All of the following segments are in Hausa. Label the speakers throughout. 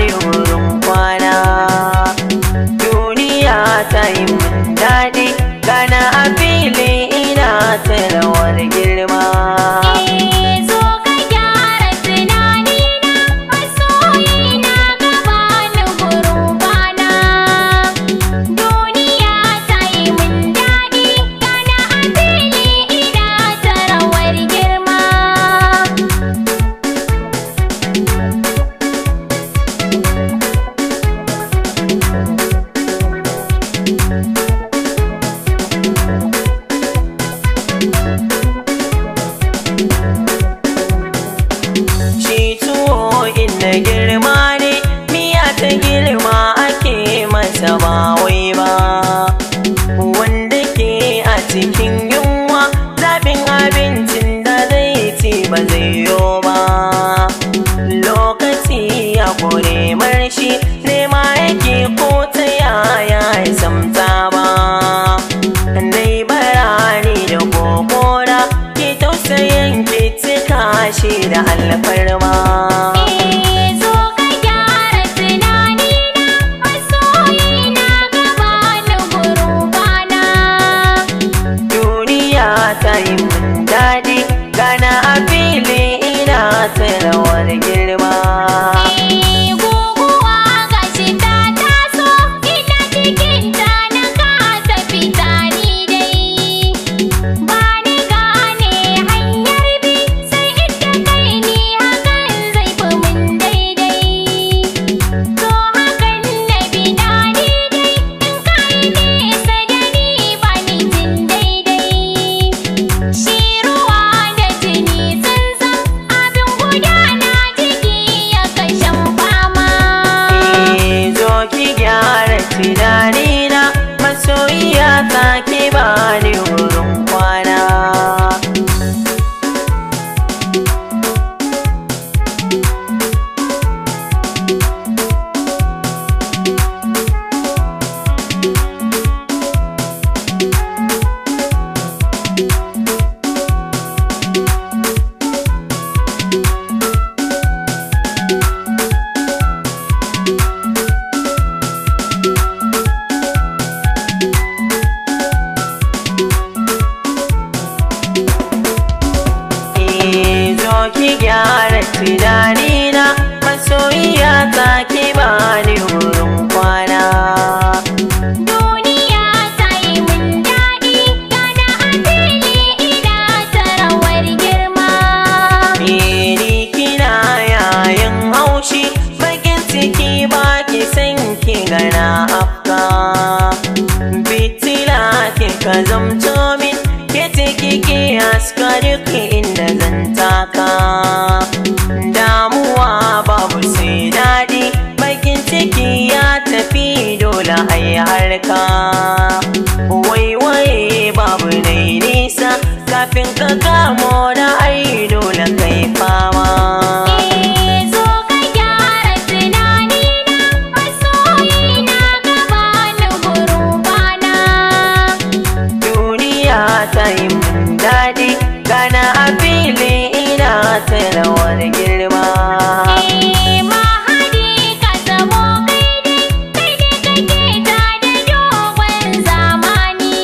Speaker 1: bani wurin kwana. Duniya ta yi min daɗi, gana a fili ina ta rawar girma.
Speaker 2: Zo ka gyara tunanina, masoyina ka bani wurin kwana. Duniya ta yi min daɗi, gana a fili ina ta rawar girma.
Speaker 1: Shi tuwo inda girma ne, miya ta girma ake masa ba wai ba. Wanda ke a cikin yunwa, zaɓin abincin da zai ci ba zai yo ba. Lokaci ya kore marshi, nema yake ko ta yaya ya samta ba. Nai barani da kokora, ki tausayin ki cika shi da alfarma.
Speaker 2: Zo ka gyara tunanina, masoyina ka bani wurin kwana.
Speaker 1: Duniya ta yi min daɗi, gana a fili ina ta rawar girma.
Speaker 2: Guguwa gashi ta taso, ina cikinta na kasa fita ni dai. Ba ni gane hanyar bi, sai inda kai ni hakan zai fi min daidai. To hakan na bi na ni dai, in kai nesa da ni ba ni jin daidai. Shi ruwa da jini sun san abin gudana, jiki ya kashen fama.
Speaker 1: Zo ki gyara tunanina, masoyiya ta ki bani wurin kwana. Zo ki gyara tunanina, masoyiya ta ki bani wurin kwana.
Speaker 2: Duniya ta yi min daɗi, gana a fili ina ta rawar girma.
Speaker 1: Ni kina yayin haushi, bakin ciki ba ki san ki gana afka. Fitila kika zamto min, ke ciki ki haska duk inda zan taka. Damuwa babu sai daɗi, bakin ciki ya tafi dole ai harka. Waiwaye babu nai nisa, kafin ka kamo da ai dole kai fama.
Speaker 2: Zo ka gyara tunanina, masoyina ka bani wurin kwana.
Speaker 1: Duniya ta yi min daɗi, gana a fili ina ta rawar girma.
Speaker 2: Mahadi ka zamo kai dai kake ta da dogon zamani.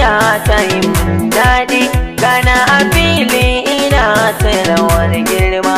Speaker 1: soyayya ta yi mun daɗi, gana a fili ina ta rawar girma.